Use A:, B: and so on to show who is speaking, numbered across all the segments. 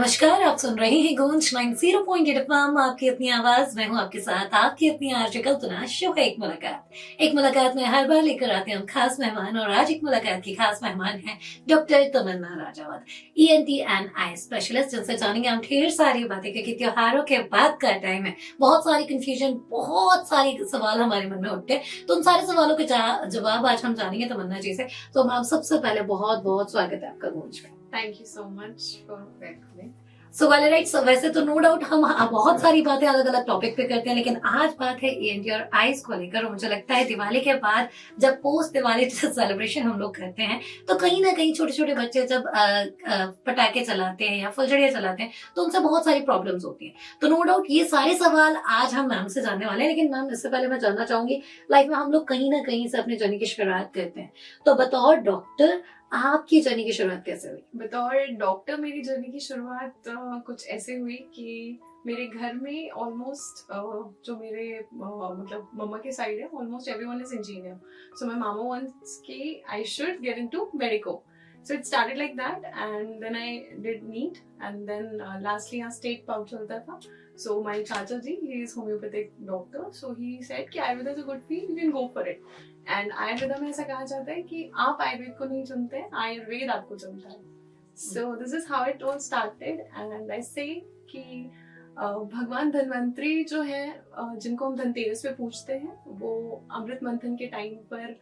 A: नमस्कार, आप सुन रहे हैं गूंज 90.8 एफएम। आपकी अपनी आवाज, मैं हूं आपके साथ आपकी अपनी आरजे कल्पना। शो है एक मुलाकात में हर बार लेकर आते हैं हम खास मेहमान, और आज एक मुलाकात की खास मेहमान है doctor Tamanna Rajawat, ENT and eye specialist, जिनसे जानेंगे हम ढेर सारी बातें, क्योंकि त्योहारों के बाद का टाइम है, बहुत सारी कंफ्यूजन, बहुत सारे सवाल हमारे मन में उठते हैं, तो उन सारे सवालों के जवाब आज हम जानेंगे तमन्ना जी से। तो मैम, सबसे पहले बहुत बहुत स्वागत है आपका गूंज में।
B: Thank you so much for welcoming.
A: So right, वैसे तो नो डाउट हम बहुत सारी बातें अलग अलग टॉपिक पे करते हैं, लेकिन आज बात है ईएनटी और आईज को लेकर। और मुझे लगता है दिवाली के बाद जब पोस्ट दिवाली सेलिब्रेशन हम लोग करते हैं, तो कहीं ना कहीं छोटे छोटे बच्चे जब पटाखे चलाते हैं या फुलझड़ियां चलाते हैं, तो उनसे बहुत सारी प्रॉब्लम्स होती हैं। तो नो डाउट ये सारे सवाल आज हम मैम से जानने वाले हैं। लेकिन मैम, इससे पहले मैं जानना चाहूंगी, लाइफ में हम लोग कहीं ना कहीं से अपने जर्नी की शुरुआत करते हैं, तो बतौर डॉक्टर आपकी जर्नी की शुरुआत कैसे हुई?
B: बतौर डॉक्टर मेरी जर्नी की शुरुआत कुछ ऐसे हुई कि मेरे घर में ऑलमोस्ट जो मेरे मतलब मम्मा के साइड है, almost everyone is engineer. So my मामा वांट्स कि I should get into medico. So it started like that, and then I did NEET, and then lastly यहाँ state पाउट चलता था. So my चाचा जी, he is homeopathic doctor, so he said कि Ayurveda is a good field, you can go for it. And Ayurveda में ऐसा कहा जाता है कि आप आयुर्वेद को नहीं चुनते, आयुर्वेद आपको चुनता है. So this is how it all started, and I say कि भगवान धन्वंतरी जो है, जिनको हम धनतेरस पे पूजते हैं, वो अमृत मंथन के टाइम पर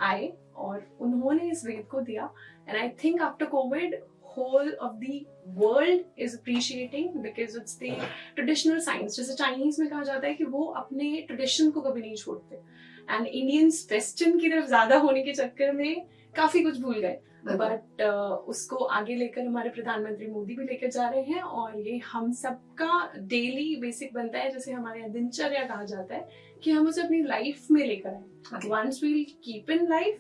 B: आए और उन्होंने इस वेद को दिया. And I think after Covid whole of the world is appreciating because it's the traditional science. जैसे चाइनीज में कहा जाता है कि वो अपने ट्रेडिशन को कभी नहीं छोड़ते, एंड इंडियंस वेस्टर्न की तरफ ज्यादा होने के चक्कर में काफी कुछ भूल गए. बट उसको आगे लेकर हमारे प्रधानमंत्री मोदी भी लेकर जा रहे हैं, और ये हम सबका डेली बेसिक बनता है, जैसे हमारे यहाँ दिनचर्या कहा जाता है, कि हम उसे अपनी लाइफ में लेकर आए. Once we keep in life,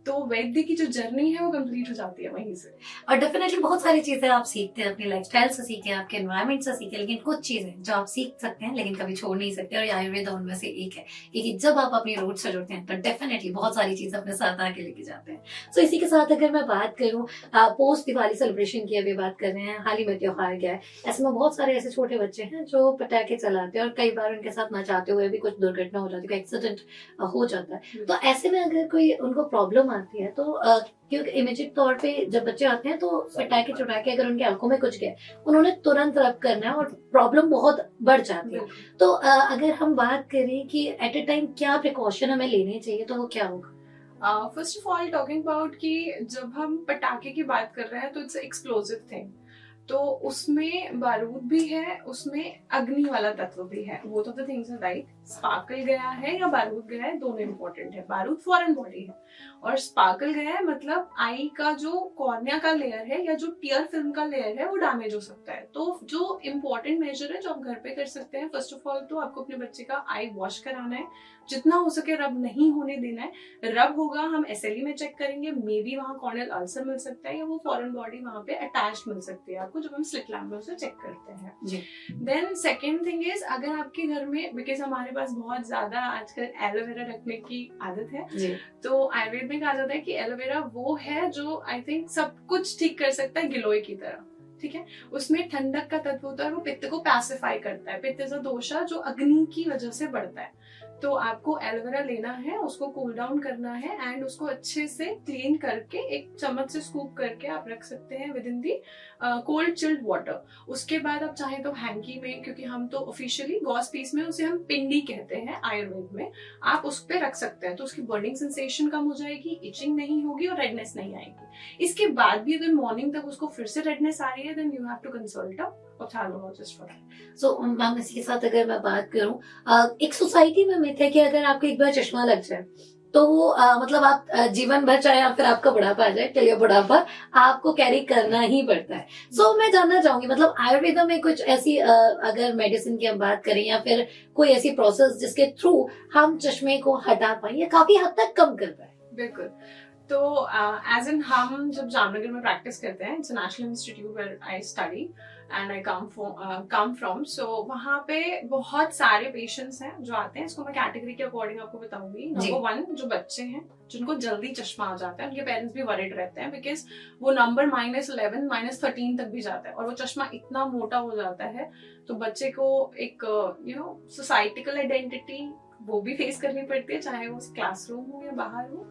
B: तो वैद्य की जो जर्नी है वो कंप्लीट हो जाती है वहीं से.
A: और डेफिनेटली बहुत सारी चीजें आप सीखते हैं, अपनी लाइफस्टाइल से सीखे, आपके एनवायरनमेंट से सीखे, लेकिन कुछ चीजें जो आप सीख सकते हैं लेकिन कभी छोड़ नहीं सकते, और आयुर्वेद उनमें से एक है कि जब आप अपनी रूट से जुड़ते हैं तो डेफिनेटली बहुत सारी चीजें अपने साथ आके लेके जाते हैं. सो इसी के साथ अगर मैं बात करूँ, पोस्ट दिवाली सेलिब्रेशन की अभी बात कर रहे हैं, हाल ही में त्योहार गया है, ऐसे में बहुत सारे ऐसे छोटे बच्चे हैं जो पटाखे चलाते हैं, और कई बार उनके साथ ना चाहते हुए भी कुछ दुर्घटना हो जाती है, एक्सीडेंट हो जाता है. तो ऐसे में अगर कोई उनको प्रॉब्लम आती है, तो क्योंकि इमीडिएट तौर पे जब बच्चे आते हैं, तो पटाखे चुटाके अगर उनकी आंखों में कुछ गए, उन्होंने तुरंत रब करना है और प्रॉब्लम बहुत बढ़ जाती है. तो अगर हम बात करें कि एट ए टाइम क्या प्रिकॉशन हमें लेने चाहिए, तो वो क्या होगा?
B: First of all talking about कि जब हम पटाखे की बात कर रहे हैं, तो इट्स एक्सप्लोसिव थिंग, तो उसमें बारूद भी है, उसमें अग्नि वाला तत्व भी है. Both of the things are right. Sparkle गया है या बारूद गया है, दोनों इंपॉर्टेंट है. बारूद फॉरेन बॉडी है, और स्पार्कल गया है मतलब आई का जो कॉर्निया का लेयर है या जो टीयर फिल्म का लेयर है वो डैमेज हो सकता है. तो जो इम्पोर्टेंट मेजर है जो आप घर पे कर सकते हैं, फर्स्ट ऑफ ऑल तो आपको अपने बच्चे का आई वॉश कराना है, जितना हो सके रब नहीं होने देना है. रब होगा, हम एसएलई में चेक करेंगे, मे बी वहाँ कॉर्नियल अल्सर मिल सकता है, या वो फॉरेन बॉडी वहाँ पे अटैच मिल सकती है आपको, जब हम स्लिट लैम्प में उसे चेक करते हैं. देन सेकेंड थिंग इज, अगर आपके घर में, बिकॉज हमारे पास बहुत ज्यादा आजकल एलोवेरा रखने की आदत है, तो आयुर्वेद में कहा जाता है कि एलोवेरा वो है जो आई थिंक सब कुछ ठीक कर सकता है गिलोय की तरह. ठीक है, उसमें ठंडक का तत्व होता है, वो पित्त को पैसिफाई करता है. पित्त इज अ दोषा जो अग्नि की वजह से बढ़ता है. तो आपको एलोवेरा लेना है, उसको कूल डाउन करना है, एंड उसको अच्छे से क्लीन करके एक चम्मच से स्कूप करके आप रख सकते हैं with in the cold chilled water. उसके बाद आप चाहें तो हैंकी में, क्योंकि हम तो ऑफिशियली गॉस पीस में उसे हम पिंडी कहते हैं आयुर्वेद में, आप उस पर रख सकते हैं, तो उसकी बर्निंग सेंसेशन कम हो जाएगी, इचिंग नहीं होगी और रेडनेस नहीं आएगी. इसके बाद भी अगर मॉर्निंग तक उसको फिर से रेडनेस आ रही है, then you have to consult a ophthalmologist for that.
A: So ma'am, इसी के साथ अगर मैं बात करूं, एक सोसाइटी में मिथ है कि अगर आपको एक बार चश्मा लग जाए, तो वो मतलब आप जीवन भर, चाहे या फिर आपका बुढ़ापा आ जाए, चलिए बुढ़ापा आपको कैरी करना ही पड़ता है. सो मैं जानना चाहूंगी, मतलब आयुर्वेदा में कुछ ऐसी अगर मेडिसिन की हम बात करें, या फिर कोई ऐसी प्रोसेस जिसके थ्रू हम चश्मे को हटा पाए या काफी हद तक कम कर पाए?
B: बिल्कुल. तो एज इन हम जब जामनगर में प्रैक्टिस करते हैं, it's national institute where I study and I come from, so वहाँ पे बहुत सारे पेशेंट्स हैं जो आते हैं। इसको मैं कैटेगरी के अकॉर्डिंग आपको बताऊंगी। नंबर 1 जो बच्चे हैं जिनको जल्दी चश्मा आ जाता है, उनके पेरेंट्स भी वरिड रहते हैं बिकॉज वो नंबर -11 -13 तक भी जाता है और वो चश्मा इतना मोटा हो जाता है, तो बच्चे को एक सोसाइटिकल आइडेंटिटी वो भी फेस करनी पड़ती है, चाहे वो क्लासरूम हो या बाहर हो।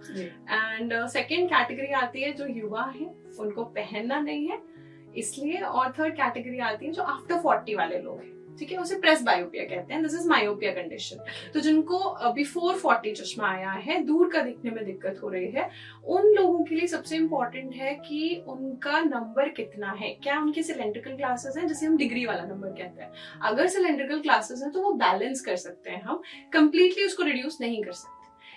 B: एंड सेकेंड कैटेगरी आती है जो युवा है, उनको पहनना नहीं है इसलिए। और थर्ड कैटेगरी आती है जो आफ्टर 40 वाले लोग हैं, ठीक है, उसे प्रेस बायोपिया कहते हैं। This is myopia condition. तो जिनको बिफोर 40 चश्मा आया है, दूर का दिखने में दिक्कत हो रही है, उन लोगों के लिए सबसे इंपॉर्टेंट है कि उनका नंबर कितना है। क्या उनके सिलेंड्रिकल क्लासेस हैं, जिसे हम डिग्री वाला नंबर कहते हैं। अगर सिलेंड्रिकल क्लासेस हैं तो वो बैलेंस कर सकते हैं, हम कंप्लीटली उसको रिड्यूस नहीं कर सकते।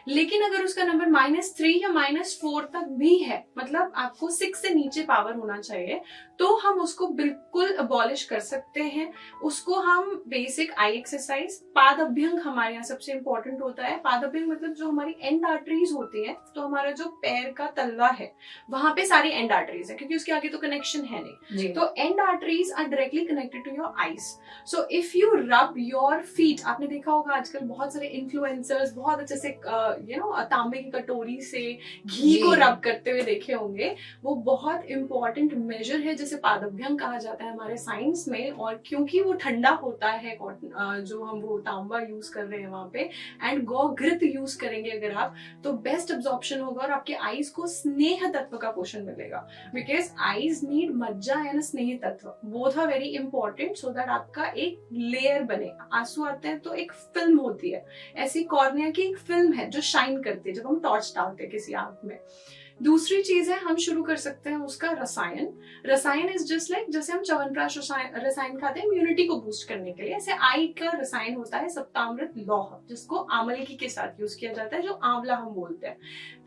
B: लेकिन अगर उसका नंबर -3 या -4 तक भी है, मतलब आपको 6 से नीचे पावर होना चाहिए, तो हम उसको बिल्कुल अबॉलिश कर सकते हैं। उसको हम बेसिक आई एक्सरसाइज, पाद अभ्यंग हमारे यहाँ सबसे इंपॉर्टेंट होता है। पाद अभ्यंग मतलब जो हमारी एंड आर्टरीज होती है, तो हमारा जो पैर का तलवा है वहां पे सारी एंड आर्टरीज है, क्योंकि उसके आगे तो कनेक्शन है नहीं। तो and arteries are directly connected to your eyes. So if you rub your feet, आपने देखा होगा आजकल बहुत सारे इन्फ्लुएंसर्स बहुत अच्छे से तांबे की कटोरी से घी को रब करते हुए देखे होंगे। वो बहुत इंपॉर्टेंट मेजर है जिसे पादभ्यंग कहा जाता है हमारे साइंस में। और क्योंकि वो ठंडा होता है, जो हम वो तांबा यूज कर रहे हैं वहां पे, एंड गौ घृत यूज करेंगे अगर आप, तो बेस्ट अब्जॉर्प्शन होगा और आपके आईज को स्नेह तत्व का पोषण मिलेगा। बिकॉज आईज नीड मज्जा एंड स्नेह तत्व, both are very important, so that आपका एक लेयर बने। आंसू आते हैं तो एक फिल्म होती है, ऐसी कॉर्निया की एक फिल्म है जो शाइन करती है जब हम टॉर्च डालते हैं किसी आंख में। दूसरी चीज है, हम शुरू कर सकते हैं उसका रसायन। रसायन इज जस्ट लाइक जैसे हम च्यवनप्राश रसायन खाते हैं इम्यूनिटी को बूस्ट करने के लिए, ऐसे आई का रसायन होता है सप्तामृत लौह, जिसको आमलकी के साथ यूज किया जाता है, जो आंवला हम बोलते हैं।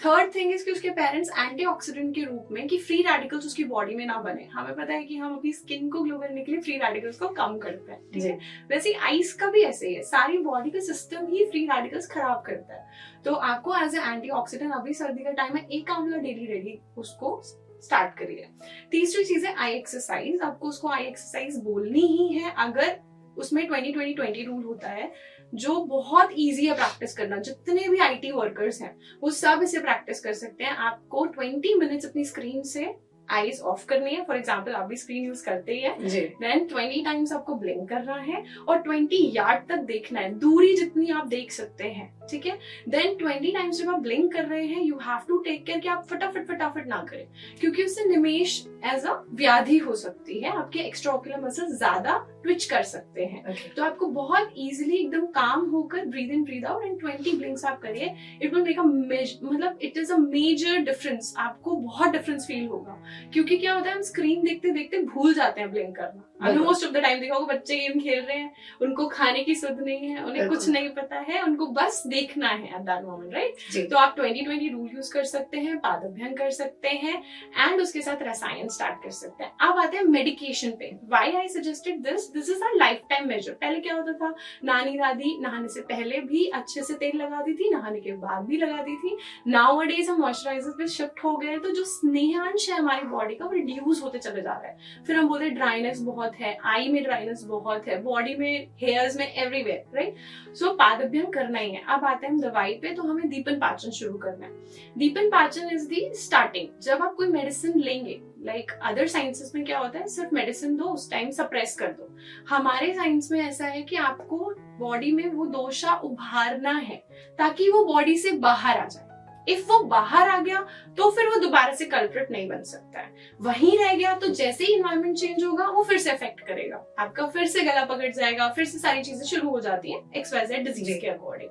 B: थर्ड थिंग इज कि उसके पेरेंट्स एंटीऑक्सीडेंट के रूप में, कि फ्री रेडिकल्स उसकी बॉडी में ना बने। हमें पता है कि हम अपनी स्किन को ग्लो करने के लिए फ्री रेडिकल्स को कम करते हैं, ठीक है। वैसे आइस का भी ऐसे ही है, सारी बॉडी का सिस्टम ही फ्री रेडिकल्स खराब करता है। तो आपको एज ए एंटीऑक्सीडेंट, अभी सर्दी का टाइम है, एक आंवला डेली रेडी उसको स्टार्ट करिए। तीसरी चीज है आई एक्सरसाइज। आपको उसको आई एक्सरसाइज बोलनी ही है। अगर उसमें 20-20-20 रूल होता है जो बहुत इजी है प्रैक्टिस करना, जितने भी आईटी वर्कर्स हैं वो सब इसे प्रैक्टिस कर सकते हैं। आपको 20 मिनट्स अपनी स्क्रीन से आईज ऑफ करनी है। फॉर एग्जाम्पल आप भी स्क्रीन यूज करते ही है, देन 20 टाइम्स आपको ब्लिंक करना है और 20 यार्ड तक देखना है, दूरी जितनी आप देख सकते हैं, ठीक है। देन 20 टाइम्स जब आप ब्लिंक कर रहे हैं, you have to take care कि आप फटाफट ना करें, क्योंकि उससे निमेश एज अ व्याधि हो सकती है। आपके एक्स्ट्राओक्युलर मसल्स ज्यादा ट्विच कर सकते हैं। तो आपको बहुत इजीली एकदम काम होकर breathe in breathe out and 20 blinks आप करिए। इट विल मेक अ मतलब it is a major difference. आपको बहुत डिफरेंस फील होगा, क्योंकि क्या होता है, हम स्क्रीन देखते देखते भूल जाते हैं ब्लिंक करना। मोस्ट ऑफ द टाइम देखा होगा बच्चे गेम खेल रहे हैं, उनको खाने की सुध नहीं है, उन्हें कुछ नहीं पता है, उनको बस देखना है एट दैट मोमेंट, राइट। तो आप 20-20 रूल यूज कर सकते हैं, पादभ्यंग कर सकते हैं एंड उसके साथ रसायन स्टार्ट कर सकते हैं। अब आते हैं मेडिकेशन पे। Why I suggested this is a lifetime major. पहले क्या होता था, नानी दादी नहाने से पहले भी अच्छे से तेल लगाती थी, नहाने के बाद भी लगाती थी। नाउअडेज हम मॉइस्चराइजर पे शिफ्ट हो गए, तो जो स्नेहांश है हमारी बॉडी का वो रिड्यूस होते चले जा रहा है। फिर हम बोलते हैं ड्राइनेस बहुत है, आई में ड्राइनेस बहुत है, बॉडी में, हेयर्स में, एवरीवेयर, राइट। सो पादभ्यंग करना ही है। अब आते हैं हम दवाई पे, तो हमें दीपन पाचन शुरू करना है। दीपन पाचन इज दी स्टार्टिंग। जब आप कोई मेडिसिन लेंगे, लाइक अदर साइंसेस में क्या होता है, सिर्फ मेडिसिन दो, उस टाइम सप्रेस कर दो। हमारे साइंस में ऐसा है कि आपको बॉडी में वो दोषा उभारना है ताकि वो बॉडी से बाहर आ जाए। इफ वो बाहर आ गया तो फिर वो दोबारा से कल्प्रिट नहीं बन सकता है। वहीं रह गया तो जैसे ही इन्वायरमेंट चेंज होगा वो फिर से अफेक्ट करेगा, आपका फिर से गला पकड़ जाएगा, फिर से सारी चीजें शुरू हो जाती हैं XYZ डिजीज के अकॉर्डिंग।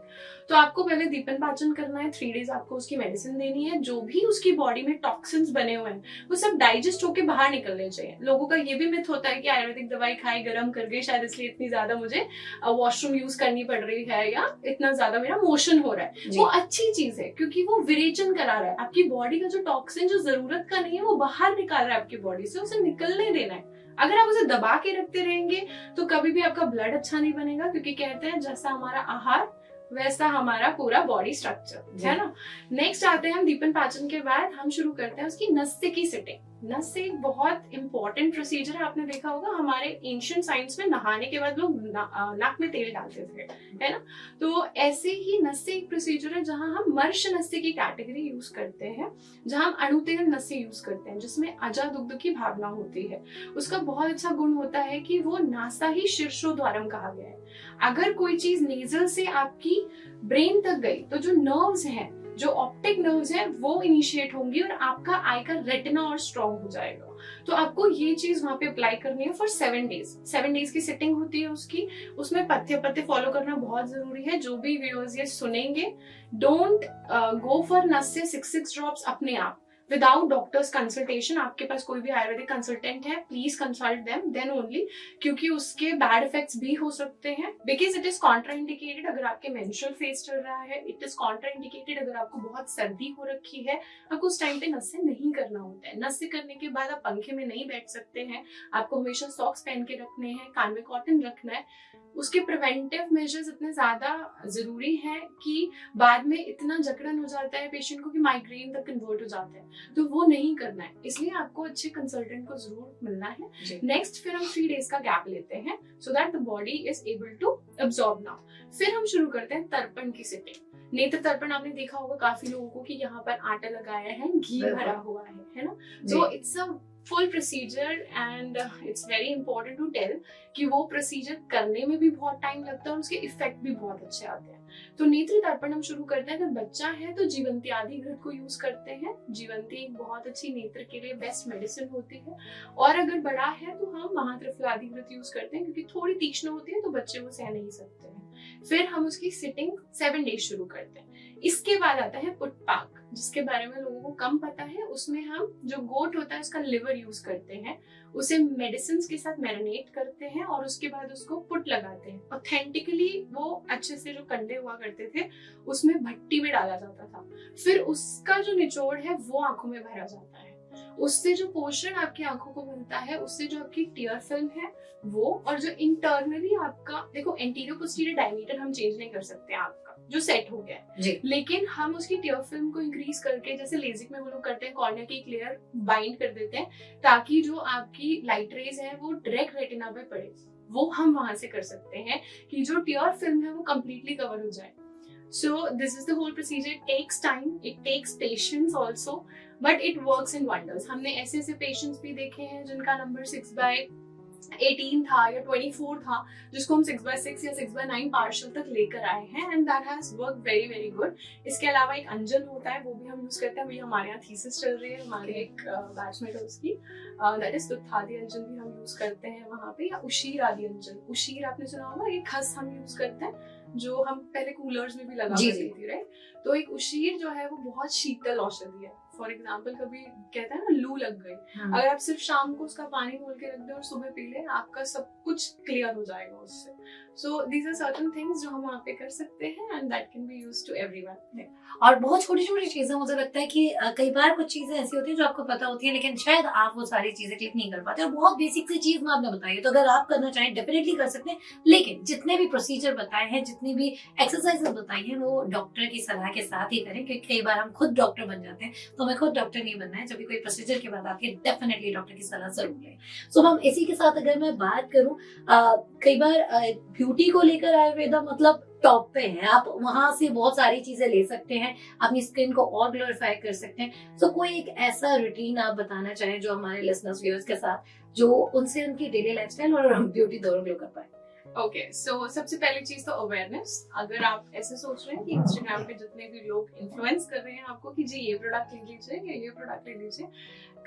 B: तो आपको पहले दीपन पाचन करना है, 3 डेज आपको उसकी मेडिसिन देनी है। जो भी उसकी बॉडी में टॉक्सिन्स बने हुए हैं वो सब डाइजेस्ट होके बाहर निकलने चाहिए। लोगों का ये भी मिथ होता है कि आयुर्वेदिक दवाई खाई गर्म कर गई, शायद इसलिए इतनी ज्यादा मुझे वॉशरूम यूज करनी पड़ रही है या इतना ज्यादा मेरा मोशन हो रहा है। वो अच्छी चीज है क्योंकि वो विरेचन करा रहा है। आपकी बॉडी का जो टॉक्सिन जो जरूरत का नहीं है वो बाहर निकाल रहा है आपकी बॉडी से, उसे निकलने देना है। अगर आप उसे दबा के रखते रहेंगे तो कभी भी आपका ब्लड अच्छा नहीं बनेगा, क्योंकि कहते हैं जैसा हमारा आहार वैसा हमारा पूरा बॉडी स्ट्रक्चर है ना। नेक्स्ट आते हैं हम दीपन पाचन के बाद हम शुरू करते हैं उसकी नस्य की सिटिंग। नस्य एक बहुत इंपॉर्टेंट प्रोसीजर है, आपने देखा होगा हमारे एंशिएंट साइंस में नहाने के बाद लोग नाक में तेल डालते थे, है ना। तो ऐसे ही नस्य एक प्रोसीजर है जहां हम मर्श नस्य की कैटेगरी यूज करते हैं, जहां हम अणुतेल नस्य यूज करते हैं, जिसमें अजा दुग्ध की भावना होती है। उसका बहुत अच्छा गुण होता है कि वो नासा ही शीर्षोद्वारम कहा गया है। अगर कोई चीज नेजल से आपकी ब्रेन तक गई तो जो नर्व्स हैं, जो ऑप्टिक नर्व्स हैं, वो इनिशिएट होंगी और आपका आई का रेटिना और स्ट्रॉन्ग हो जाएगा। तो आपको ये चीज वहां पे अप्लाई करनी है फॉर 7 डेज। 7 डेज की सिटिंग होती है उसकी, उसमें पत्ते फॉलो करना बहुत जरूरी है। जो भी व्यूअर्स ये सुनेंगे, don't go for nasya 6 drops अपने आप विदाउट डॉक्टर्स कंसल्टेशन। आपके पास कोई भी आयुर्वेदिक कंसल्टेंट है, please consult them then only, क्योंकि उसके बैड इफेक्ट्स भी हो सकते हैं। बिकॉज इट इज कॉन्ट्राइंडिकेटेड अगर आपके मेंस्ट्रुअल फेज चल रहा है, इट इज कॉन्ट्राइंडिकेटेड अगर आपको बहुत सर्दी हो रखी है, आपको उस टाइम पे नस्य नहीं करना होता है। नस्य करने के बाद आप पंखे में नहीं बैठ सकते हैं, आपको हमेशा सॉक्स पहन के रखने हैं, कान में कॉटन रखना है। उसके प्रिवेंटिव मेजर्स इतने ज्यादा जरूरी हैं कि बाद में इतना जकड़न हो जाता है पेशेंट को कि माइग्रेन तक कन्वर्ट हो जाता है, तो वो नहीं करना है। इसलिए आपको अच्छे कंसल्टेंट को जरूर मिलना है। नेक्स्ट फिर हम 3 डेज का गैप लेते हैं so that the body is able to absorb now. फिर हम शुरू करते हैं तर्पण की सिटिंग। नेत्र तर्पण आपने देखा होगा काफी लोगों को कि यहाँ पर आटा लगाया है, घी भरा हुआ है ना। तो it's a full procedure and it's very important to tell कि वो प्रोसीजर करने में भी बहुत टाइम लगता है और उसके इफेक्ट भी बहुत अच्छे आते हैं। तो नेत्र तर्पण हम शुरू करते हैं। अगर बच्चा है तो जीवंती आदि घृत को यूज करते हैं। जीवंती एक बहुत अच्छी नेत्र के लिए बेस्ट मेडिसिन होती है। और अगर बड़ा है तो हम महात्रिफलादि घृत यूज करते हैं, क्योंकि थोड़ी तीक्ष्ण होती है तो बच्चे वो सह नहीं सकते हैं। फिर हम उसकी सिटिंग 7 डेज शुरू करते हैं। इसके बाद आता है पुटपाक, जिसके बारे में लोगों को कम पता है। उसमें हम जो गोट होता है उसका लिवर यूज करते हैं, उसे मेडिसिन के साथ मैरिनेट करते हैं और उसके बाद उसको पुट लगाते हैं। ऑथेंटिकली वो अच्छे से जो कंडे हुआ करते थे उसमें भट्टी में डाला जाता था। फिर उसका जो निचोड़ है वो आंखों में भरा जाता है। उससे जो पोषण आपकी आंखों को मिलता है, उससे जो आपकी टीयर फिल्म है वो, और जो इंटरनली आपका देखो एंटीरियर पोस्टीरियर डायमीटर हम चेंज नहीं कर सकते आपका जो सेट हो गया है, लेकिन हम उसकी टीयर फिल्म को इंक्रीज करके, जैसे लेजिक में वो लोग करते हैं, कॉर्निया की एक लेयर बाइंड कर देते हैं ताकि जो आपकी लाइट रेज है वो डायरेक्ट रेटिना पे पड़े। वो हम वहां से कर सकते हैं कि जो टीयर फिल्म है वो कंप्लीटली कवर हो जाए। So this is the whole procedure. It takes time, it takes patience also, but it works in wonders. हमने ऐसे patients भी देखे हैं जिनका नंबर 6/18 था या 24 था, जिसको हम 6/6 या 6/9 पार्शियल तक लेकर आए हैं, and that has worked very very good. इसके अलावा एक अंजन होता है, वो भी हम यूज करते हैं। अभी हमारे यहाँ थीसिस चल रही है, हमारे एक बैचमेट है उसकी, दैट इज दुत्थादि अंजन भी हम यूज करते हैं वहाँ पे, या उशीर आदि अंजन। उशीर आपने सुना होगा, ये खस हम यूज करते हैं जो हम पहले कूलर्स में भी लगा करती थी, राइट। तो एक उशीर जो है वो बहुत शीतल औषधि है। फॉर एग्जाम्पल कभी कहते हैं ना लू लग गई, अगर आप सिर्फ शाम को उसका पानी घोल के रख दे और सुबह पी ले, आपका सब कुछ क्लियर हो जाएगा उससे। So these are certain things जो हम वहाँ पे कर सकते हैं and that can be used to everyone.
A: और बहुत छोटी छोटी चीजें, मुझे लगता है कि कई बार कुछ चीजें ऐसी होती हैं जो आपको पता होती है लेकिन शायद आप वो सारी चीजें क्लिक नहीं कर पाते, और बहुत बेसिक सी चीज मैं आपने बताई है, तो अगर आप करना चाहें डेफिनेटली कर सकते हैं। लेकिन जितने भी प्रोसीजर बताए हैं, जितनी भी एक्सरसाइजेस बताई हैं, वो डॉक्टर की सलाह के साथ ही करें, क्योंकि कई बार हम खुद डॉक्टर बन जाते हैं। तो हमें खुद डॉक्टर नहीं बनना है। जब भी कोई प्रोसीजर की बात आती है, डेफिनेटली डॉक्टर की सलाह जरूर लें। सो हम इसी के साथ अगर मैं बात करूं, कई बार ब्यूटी को लेकर आयुर्वेदा मतलब टॉप पे है। आप वहां से बहुत सारी चीजें ले सकते हैं, अपनी स्किन को और ग्लोरीफाई कर सकते हैं। सो कोई एक ऐसा रूटीन आप बताना चाहें जो हमारे लिसनर्स व्यूअर्स के साथ, जो उनसे उनकी डेली लाइफस्टाइल और ब्यूटी दोनों ग्लो कर पाए।
B: ओके, सो सबसे पहली चीज तो अवेयरनेस। अगर आप ऐसे सोच रहे हैं कि इंस्टाग्राम पे जितने भी लोग इन्फ्लुएंस कर रहे हैं आपको कि जी ये प्रोडक्ट ले लीजिए या ये प्रोडक्ट ले लीजिए,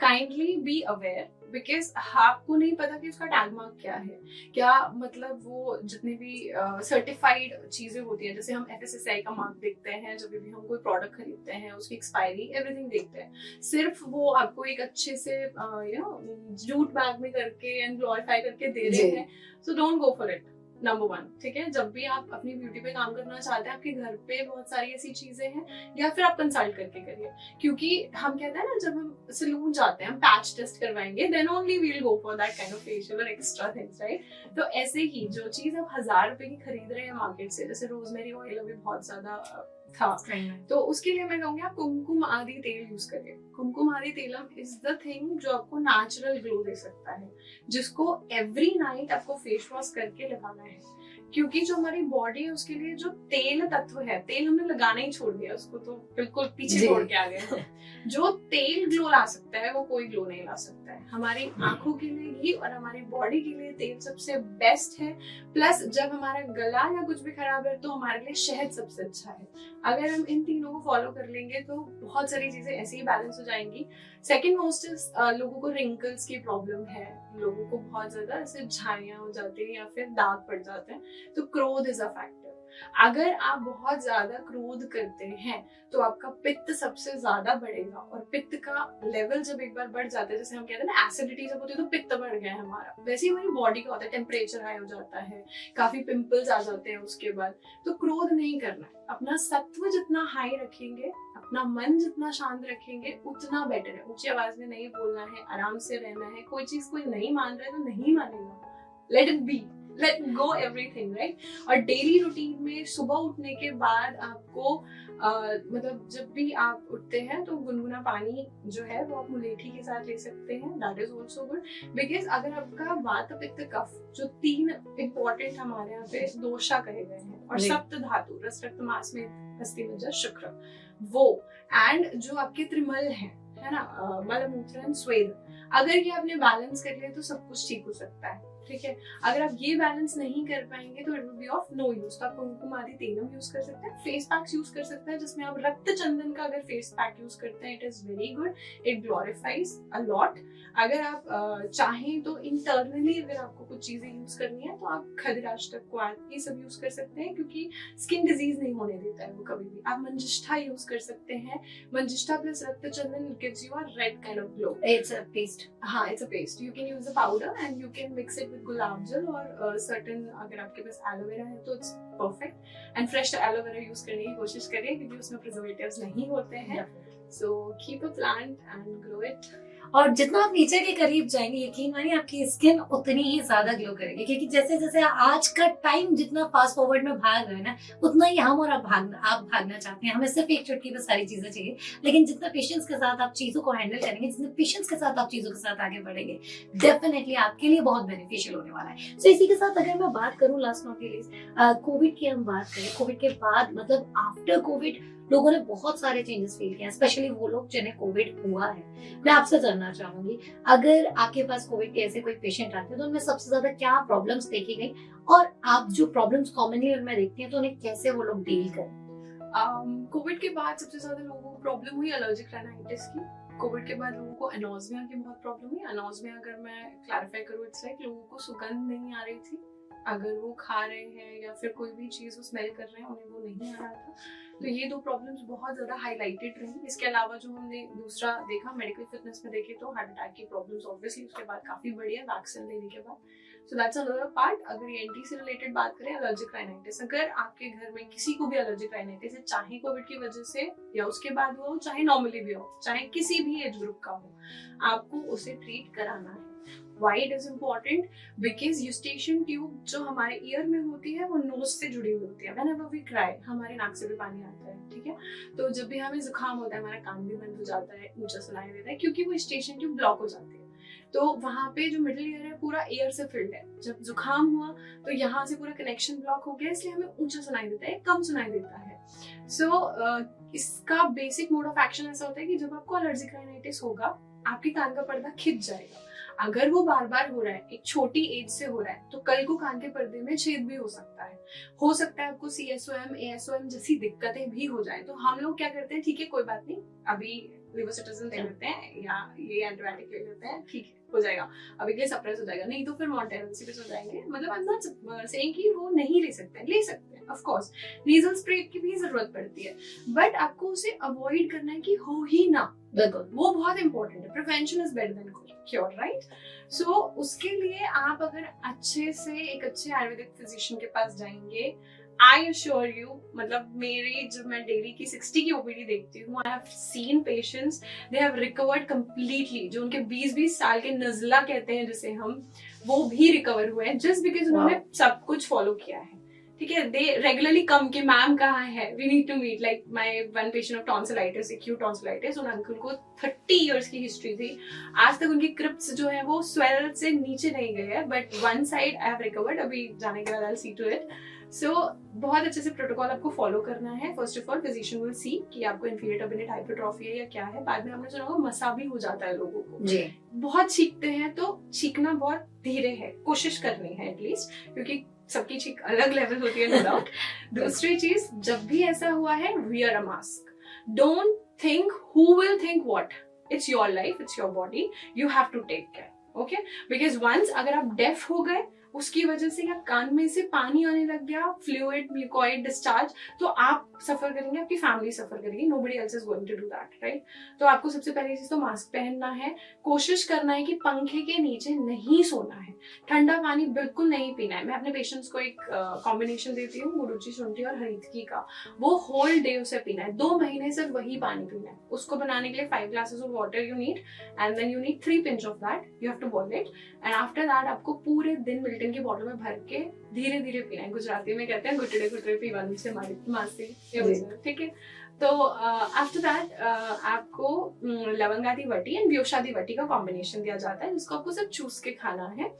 B: काइंडली बी अवेयर, बिकॉज आपको नहीं पता कि उसका टैग मार्क क्या है, क्या मतलब वो जितने भी सर्टिफाइड चीजें होती हैं, जैसे हम FSSAI का मार्क देखते हैं जब भी हम कोई प्रोडक्ट खरीदते हैं, उसकी एक्सपायरी एवरीथिंग देखते हैं। सिर्फ वो आपको एक अच्छे से जूट बैग में करके एंड ग्लोरीफाई करके दे रहे हैं, so don't go for it. Number 1, ठीक है। जब भी आप अपनी ब्यूटी पे काम करना चाहते हैं, आपके घर पे बहुत सारी ऐसी चीजें हैं, या फिर आप कंसल्ट करके करिए, क्योंकि हम कहते हैं ना, जब हम सैलून जाते हैं, हम पैच टेस्ट करवाएंगे, then only we'll go for that kind of facial और एक्स्ट्रा थिंग्स, राइट। तो ऐसे ही जो चीज आप 1000 रुपए की खरीद रहे हैं मार्केट से, जैसे रोजमेरी ऑयल अभी बहुत ज्यादा था, तो उसके लिए मैं कहूंगी आप कुमकुम आदि तेल यूज करिए। कुमकुम आदि तेलम इज द थिंग जो आपको नेचुरल ग्लो दे सकता है, जिसको एवरी नाइट आपको फेस वॉश करके लगाना है, क्योंकि जो हमारी बॉडी है उसके लिए जो तेल तत्व है, तेल हमने लगाना ही छोड़ दिया, उसको तो बिल्कुल पीछे छोड़ के आ गए हम। जो तेल ग्लो ला सकता है वो कोई ग्लो नहीं ला सकता है। हमारी आंखों के लिए घी और हमारी बॉडी के लिए तेल सबसे बेस्ट है। प्लस जब हमारा गला या कुछ भी खराब है तो हमारे लिए शहद सबसे अच्छा है। अगर हम इन तीनों को फॉलो कर लेंगे तो बहुत सारी चीजें ऐसे ही बैलेंस हो जाएंगी। सेकेंड मोस्ट इज लोगों को रिंकल्स की प्रॉब्लम है, लोगों को बहुत ज्यादा ऐसे झाइयां हो जाती है या फिर दाग पड़ जाते हैं, तो क्रोध इज अ फैक्टर। अगर आप बहुत ज्यादा क्रोध करते हैं तो आपका पित्त सबसे ज्यादा बढ़ेगा, और पित्त का लेवल जब एक बार बढ़ जाता है, जैसे हम कहते हैं ना एसिडिटी जब होती है तो पित्त बढ़ गया है हमारा, वैसे ही हमारी बॉडी का होता है, टेम्परेचर हाई हो जाता है, काफी पिंपल्स आ जाते हैं उसके बाद। तो क्रोध नहीं करना है, अपना सत्व जितना हाई रखेंगे, अपना मन जितना शांत रखेंगे उतना बेटर है। ऊंची आवाज में नहीं बोलना है, आराम से रहना है, कोई चीज कोई नहीं मान रहा है तो नहीं मानेगा, let it be, let go everything, right. और डेली रूटीन में सुबह उठने के बाद आपको मतलब जब भी आप उठते हैं तो गुनगुना पानी जो है वो आप मुलेठी के साथ ले सकते हैं, that is also good. Because अगर आपका वात पित्त कफ जो 3 इंपॉर्टेंट हमारे यहाँ पे दोषा कहे गए हैं, और सप्त धातु रस रक्त मांस में अस्थि मज्जा शुक्र, वो एंड जो आपके त्रिमल है ना, मल मूत्र स्वेद, अगर ये आपने बैलेंस कर लिया तो सब कुछ ठीक हो सकता है, ठीक है। अगर आप ये बैलेंस नहीं कर पाएंगे तो it will be of no use. तो आप कुमकुम आदि तेलम यूज कर सकते हैं, फेस पैक्स यूज कर सकते हैं, जिसमें आप रक्त चंदन का अगर फेस पैक यूज करते हैं, it is very good, it glorifies a lot. अगर आप चाहें तो इंटरनली अगर आपको कुछ चीजें यूज करनी है तो आप खदिराष्टक को ये सब यूज कर सकते हैं, क्योंकि स्किन डिजीज नहीं होने देता है वो कभी भी। आप मंजिष्ठा यूज कर सकते हैं, manjishtha plus rakt chandan gives you a red kind of glow.
A: It's a paste,
B: हाँ it's a paste, you can use the powder and you can mix it with gulab jal और सर्टेन, अगर आपके पास एलोवेरा है तो it's perfect. And fresh aloe vera use करने की कोशिश करिए, क्योंकि उसमें प्रिजर्वेटिव्स नहीं होते हैं। So keep a plant and grow it.
A: और जितना आप नेचर के करीब जाएंगे, यकीन मानिए आपकी स्किन उतनी ही ज्यादा ग्लो करेगी, क्योंकि जैसे जैसे आज का टाइम जितना फास्ट फॉरवर्ड में भाग रहे हैं ना, उतना ही हम और आप भागना चाहते हैं। हमें सिर्फ एक चुटकी पे सारी चीजें चाहिए, लेकिन जितना पेशेंस के साथ आप चीजों को हैंडल करेंगे, जितने पेशेंस के साथ आप चीजों के साथ आगे बढ़ेंगे, डेफिनेटली आपके लिए बहुत बेनिफिशियल होने वाला है। सो इसी के साथ अगर मैं बात करूँ लास्ट नॉट लीस्ट, कोविड की हम बात करें, कोविड के बाद मतलब आफ्टर कोविड लोगों ने बहुत सारे चेंजेस फील किए, स्पेशली वो लोग जिन्हें कोविड हुआ है। मैं आपसे जानना चाहूंगी, अगर आपके पास कोविड के ऐसे कोई पेशेंट आते हैं तो उनमें सबसे ज्यादा क्या प्रॉब्लम्स देखी गई, और आप जो प्रॉब्लम्स कॉमनली उनमें देखती हैं तो उन्हें कैसे वो लोग डील करें?
B: कोविड के बाद सबसे ज्यादा लोगों को प्रॉब्लम हुई एलर्जिक राइनाइटिस की। कोविड के बाद लोगों को एनोस्मिया की बहुत प्रॉब्लम हुई। एनोस्मिया अगर मैं क्लैरिफाई करूँ, इट्स लाइक लोगों को सुगंध नहीं आ रही थी, अगर वो खा रहे हैं या फिर कोई भी चीज वो स्मेल कर रहे हैं उन्हें वो नहीं आ रहा था। तो ये 2 प्रॉब्लम्स बहुत ज्यादा हाईलाइटेड रही। इसके अलावा जो हमने दूसरा देखा मेडिकल फिटनेस में देखे तो हार्ट अटैक की प्रॉब्लम्स ऑब्वियसली उसके बाद काफी बढ़ी है वैक्सीन लेने के बाद। So that's another part. अगर एंटी से रिलेटेड बात करें, एलर्जिक राइनाइटिस, अगर आपके घर में किसी को भी एलर्जिक राइनाइटिस है, चाहे कोविड की वजह से या उसके बाद हुआ हो, चाहे नॉर्मली भी हो, चाहे किसी भी एज ग्रुप का हो, आपको उसे ट्रीट कराना है। Why it is important? Because eustachian tube जो हमारे ईयर में होती है वो नोज से जुड़ी हुई होती है। Whenever we cry, हमारे नाक से भी पानी आता है, ठीक है। तो जब भी हमें जुकाम होता है, हमारा कान भी बंद हो जाता है, ऊंचा सुनाई देता है, क्योंकि वो eustachian tube ब्लॉक हो जाती है। तो वहां पे जो मिडिल ईयर है पूरा एयर से फिल्ड है। जब जुकाम हुआ तो यहाँ से पूरा कनेक्शन ब्लॉक हो गया, इसलिए हमें ऊंचा सुनाई देता है, कम सुनाई देता है। इसका बेसिक मोड ऑफ एक्शन ऐसा होता है कि जब आपको एलर्जिक राइनाइटिस होगा, आपके कान का पर्दा खिंच जाएगा। अगर वो बार बार हो रहा है, एक छोटी एज से हो रहा है, तो कल को कान के पर्दे में छेद भी हो सकता है। हो सकता है आपको CSOM, ASOM जैसी दिक्कतें भी हो जाए। तो हम लोग क्या करते हैं, ठीक है कोई बात नहीं, अभी लिवोसिट्राजिन दे
A: अच्छा।
B: देते हैं या ये एंटीबायोटिक ले लेते हैं,
A: ठीक है।
B: हो जाएगा, अभी के लिए सप्रेस हो जाएगा, नहीं तो फिर मॉन्टेरेसिस हो जाएंगे। मतलब आई एम नॉट सेइंग कि वो नहीं ले सकते हैं ऑफ कोर्स, नीजल स्प्रे की भी जरूरत पड़ती है, बट आपको उसे अवॉइड करना है कि हो ही ना,
A: बिल्कुल।
B: वो बहुत इंपॉर्टेंट है। Prevention is better than cure, right? So उसके लिए आप अगर अच्छे से एक अच्छे आयुर्वेदिक फिजिशियन के पास जाएंगे, आई अश्योर यू, मतलब मेरी जब मैं डेली की 60 की ओपीडी देखती हूँ, I have seen patients, they have recovered completely. जो उनके 20-20 साल के नजला कहते हैं जिसे हम, वो भी रिकवर हुए हैं जस्ट बिकॉज उन्होंने सब कुछ फॉलो किया है। ठीक है, दे रेगुलरली कम के मैम कहाँ है, we need to meet, like my one patient of tonsillitis, acute tonsillitis, उन अंकल को 30 इयर्स की हिस्ट्री थी, आज तक उनकी क्रिप्स जो है वो स्वेल से नीचे नहीं गए है, but one side I have recovered, अभी जाने के बाद I will see to it. So बहुत अच्छे से प्रोटोकॉल आपको फॉलो करना है। First of all physician will see कि आपको इन्फीरियर टर्बिनेट हाइपरट्रॉफी है या क्या है। बाद में हमने सुना होगा मसा भी हो जाता है लोगों को
A: जी।
B: बहुत छींकते हैं, तो छींकना बहुत धीरे है, कोशिश करनी है एटलीस्ट, क्योंकि सबकी छींक अलग लेवल होती है, नो डाउट। दूसरी चीज, जब भी ऐसा हुआ है, wear a mask, don't think who will think what, it's your life, it's your body, you have to take care, okay? Because once अगर आप डेफ हो गए, उसकी वजह से या कान में से पानी आने लग गया, फ्लूइड म्यूकोइड डिस्चार्ज, तो आप सफर करेंगे, आपकी फैमिली सफर करेगी, nobody else is going to do that, right? तो आपको सबसे पहली चीज तो मास्क पहनना है, कोशिश करना है कि पंखे के नीचे नहीं सोना है, ठंडा पानी बिल्कुल नहीं पीना है। मैं अपने पेशेंट्स को एक कॉम्बिनेशन देती हूँ, गुड़ुची, शुंठी और हरीतकी का, वो होल डे उसे पीना है, 2 महीने सिर्फ वही पानी पीना है। उसको बनाने के लिए 5 glasses of water you need, and then you need 3 pinch of that, you have to boil it, and after that आपको पूरे दिन मिल्टन की बॉटल में भर के धीरे धीरे पीना है। गुजराती में कहते हैं गुटड़े गुटड़े पीवान से मासी, ठीक है? तो आफ्टर दैट आपको लवंगादी वटी एंड व्योषादी वटी का कॉम्बिनेशन दिया जाता है, जिसको आपको सिर्फ चूस के खाना है,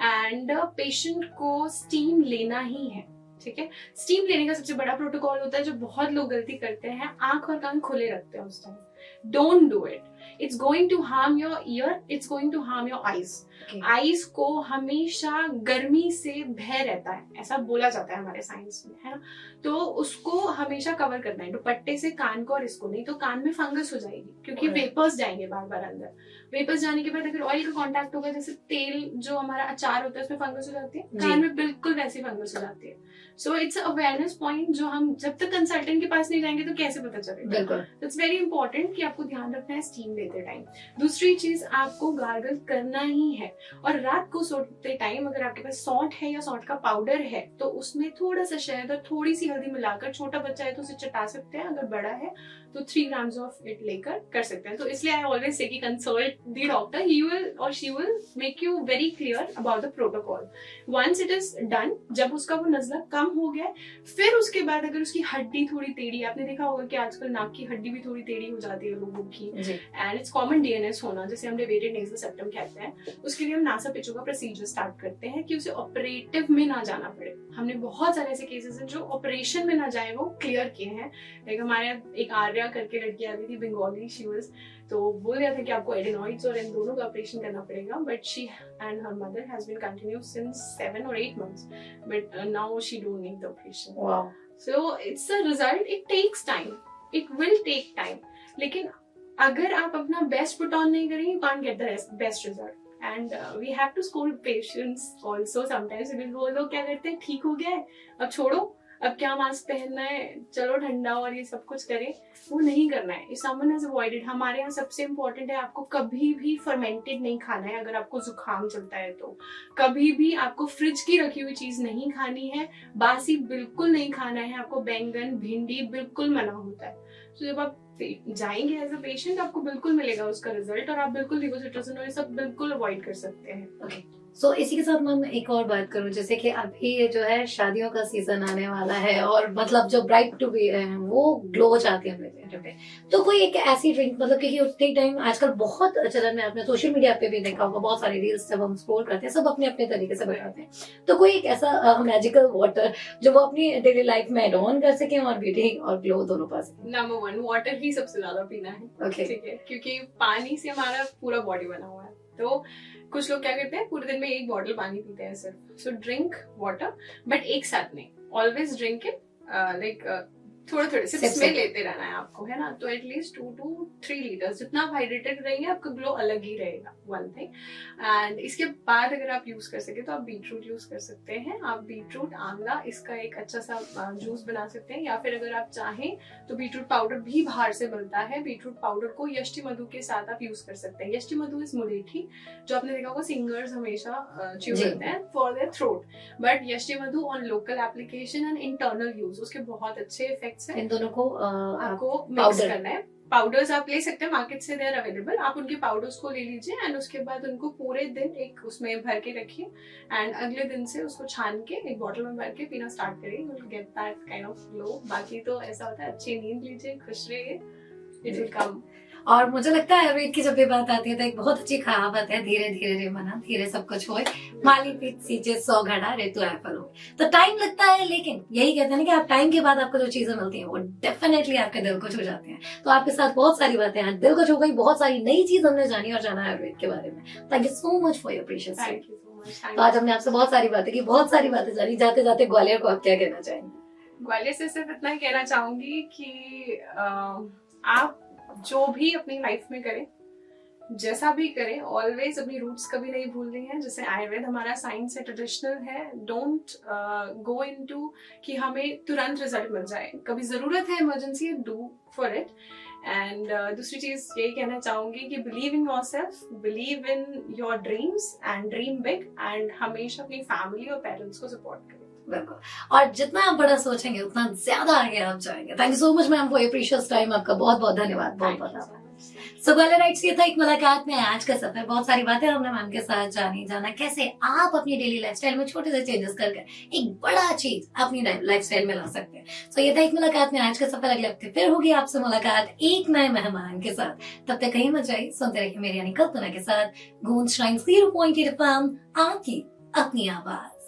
B: एंड पेशेंट को स्टीम लेना ही है। ठीक है, स्टीम लेने का सबसे बड़ा प्रोटोकॉल होता है जो बहुत लोग गलती करते हैं, आंख और कान खुले रखते हैं उस time. Don't do it, it's going to harm your ear, it's going to harm your eyes. Eyes को हमेशा गर्मी से भय रहता है, ऐसा बोला जाता है हमारे साइंस में, है ना? तो उसको हमेशा कवर करना है दुपट्टे से कान को और इसको, नहीं तो कान में फंगस हो जाएगी, क्योंकि वेपर्स जाएंगे बार बार अंदर। वेपर्स जाने के बाद अगर ऑयल का कांटेक्ट होगा, जैसे तेल जो हमारा अचार होता है उसमें फंगस हो जाती है, कान में बिल्कुल वैसी फंगस हो जाती है। सो इट्स अवेयरनेस पॉइंट जो हम जब तक कंसल्टेंट के पास नहीं जाएंगे तो कैसे पता चलेगा? इट्स वेरी इंपॉर्टेंट कि आपको ध्यान रखना है स्टीम लेते टाइम। दूसरी चीज, आपको गार्गल करना ही है, और रात को सोते टाइम अगर आपके पास सौंठ है या सौंठ का पाउडर है तो उसमें थोड़ा सा शहद और थोड़ी सी हल्दी मिलाकर, छोटा बच्चा है तो उसे चटा सकते हैं, अगर बड़ा है तो 3 ग्राम्स ऑफ इट लेकर कर सकते हैं। तो इसलिए आई ऑलवेज से कि consult the doctor, he will और she will make you very clear about the protocol. Once it is done, जब उसका वो नजला कम हो गया, फिर उसके बाद अगर उसकी हड्डी थोड़ी टेढ़ी, आपने देखा होगा कि आजकल नाक की हड्डी भी थोड़ी टेढ़ी हो जाती है लोगों की, एंड इट्स कॉमन डीएनएस होना, जैसे हम डेविएटेड नेजल सेप्टम कहते हैं, उसके लिए हम नासा पिचो का प्रोसीजर स्टार्ट करते हैं कि उसे ऑपरेटिव में ना जाना पड़े। हमने बहुत सारे ऐसे केसेस हैं जो ऑपरेशन में ना जाए, वो क्लियर किए हैं। लाइक हमारे एक आर्या करके लड़की आ गई थी, बंगाली शी वाज, तो बोल दिया था कि आपको एडेनॉइड्स और इन दोनों का ऑपरेशन करना पड़ेगा, but she and her mother has been continue since 7 or 8 months, but now she don't need the operation.
A: Wow.
B: So it's a result, it takes time, it will take time, लेकिन अगर आप अपना best put on नहीं करेंगे, you can't get the best result. And we have to scold patients also sometimes, because वो लोग क्या करते हैं, ठीक हो गया है अब छोड़ो, अब क्या मास्क पहनना है, चलो ठंडा और ये सब कुछ करें, वो नहीं करना है। If someone has avoided, हमारे यहाँ सबसे इम्पोर्टेंट है, आपको कभी भी फर्मेंटेड नहीं खाना है। अगर आपको जुकाम चलता है तो कभी भी आपको फ्रिज की रखी हुई चीज नहीं खानी है, बासी बिल्कुल नहीं खाना है, आपको बैंगन भिंडी बिल्कुल मना होता है। तो जब आप जाएंगे एज अ पेशेंट, आपको बिल्कुल मिलेगा उसका रिजल्ट, और आप बिल्कुल लिवोसिट्राजिन और ये सब बिल्कुल अवॉइड कर सकते हैं।
A: Okay. सो इसी के साथ मैं एक और बात करूं, जैसे कि अभी ये जो है शादियों का सीजन आने वाला है, और मतलब जो ब्राइड टू बी है वो ग्लो चाहती है अपने चेहरे पे, तो कोई एक ऐसी ड्रिंक, मतलब क्योंकि उतने टाइम आजकल बहुत चलन में, आपने सोशल मीडिया पे भी देखा होगा, बहुत सारे रील्स जब हम स्क्रॉल करते हैं सब अपने अपने तरीके से बताते हैं, तो कोई एक ऐसा मैजिकल वाटर जो वो अपनी डेली लाइफ में एड ऑन कर सके और ब्यूटी और ग्लो दोनों पा सके?
B: नंबर 1, वाटर ही सबसे ज्यादा पीना है। ठीक है, क्योंकि पानी से हमारा पूरा बॉडी बना हुआ है। तो कुछ लोग क्या करते हैं, पूरे दिन में 1 बॉटल पानी पीते हैं सिर्फ। सो ड्रिंक वाटर, बट एक साथ नहीं, ऑलवेज ड्रिंक इट लाइक थोड़े थोड़े सिप्स
A: Sips
B: में
A: से।
B: लेते रहना है आपको, है ना। तो एटलीस्ट 2 to 3 लीटर्स, जितना आप हाइड्रेटेड रहेंगे आपका ग्लो अलग ही रहेगा, वन थिंग। एंड इसके बाद अगर आप यूज कर सके तो आप बीटरूट यूज कर सकते हैं। आप बीटरूट आंवला इसका एक अच्छा सा जूस बना सकते हैं, या फिर अगर आप चाहें तो बीटरूट पाउडर भी बाहर से मिलता है। बीटरूट पाउडर को यष्टि मधु के साथ आप यूज कर सकते हैं। यष्टि मधु इज मुलेठी, जो आपने देखा होगा सिंगर्स हमेशा च्यू
A: जी।
B: करते हैं for their throat, but yashti madhu on local application and internal use उसके बहुत अच्छे इफेक्ट्स हैं।
A: इन दोनों को
B: आपको मिक्स
A: powder।
B: करना है। पाउडर्स आप ले सकते हैं मार्केट से, दे आर अवेलेबल। आप उनके पाउडर्स को ले लीजिए एंड उसके बाद उनको पूरे दिन एक उसमें भर के रखिए एंड अगले दिन से उसको छान के एक बॉटल में भर के पीना स्टार्ट करिए। You will get that kind of glow. बाकी तो ऐसा होता है, अच्छी नींद लीजिए, खुश रहिए, इट विल कम।
A: और मुझे लगता है आयुर्वेद की जब भी बात आती है तो एक बहुत अच्छी कहावत है, धीरे धीरे रे मना धीरे सब कुछ होए, माली पीत सींचे 100 घड़ा ऋतु एफल हो। तो टाइम लगता है, लेकिन यही कहते हैं ना कि आप टाइम के बाद आपको जो चीजें मिलती हैं वो डेफिनेटली आपके दिल को छू जाती हैं। तो आपके साथ बहुत सारी बातें हैं, दिल को छू गई, बहुत सारी नई चीज हमने जानी और जाना आयुर्वेद के बारे में। Thank you so much for your precious time.
B: Thank you so much.
A: तो आज हमने आपसे बहुत सारी बातें की, बहुत सारी बातें जानी। जाते जाते ग्वालियर को आप क्या कहना चाहेंगे?
B: ग्वालियर से सिर्फ इतना ही कहना चाहूंगी कि आप जो भी अपनी लाइफ में करें, जैसा भी करें, ऑलवेज अपनी रूट्स कभी नहीं भूलनी है। जैसे आयुर्वेद हमारा साइंस है, ट्रेडिशनल है। डोंट गो इनटू कि हमें तुरंत रिजल्ट मिल जाए, कभी जरूरत है, इमरजेंसी है, डू फॉर इट। एंड दूसरी चीज यही कहना चाहूंगी कि believe in yourself, believe in your dreams and dream big, and हमेशा अपनी फैमिली और पेरेंट्स को सपोर्ट करें।
A: बिल्कुल, और जितना आप बड़ा सोचेंगे उतना ज्यादा आगे आप जाएंगे। Thank you so much ma'am for your precious time. आपका बहुत बहुत धन्यवाद। बहुत बहुत आभार। सो ग्वालियराइट्स ये था एक मुलाकात में आज का सफर। बहुत सारी बातें हमने मैम के साथ जाना कैसे आप अपनी डेली लाइफस्टाइल में छोटे से चेंजेस करके एक बड़ा चीज अपनी लाइफस्टाइल में ला सकते हैं। सो ये था एक मुलाकात में आज का सफर। अगले हफ्ते फिर होगी आपसे मुलाकात एक नए मेहमान के साथ। तब तक कहीं मत जाइए, सुनते रहिए मेरी यानी कल्पना के साथ गूंज 90.8 FM, आपकी अपनी आवाज।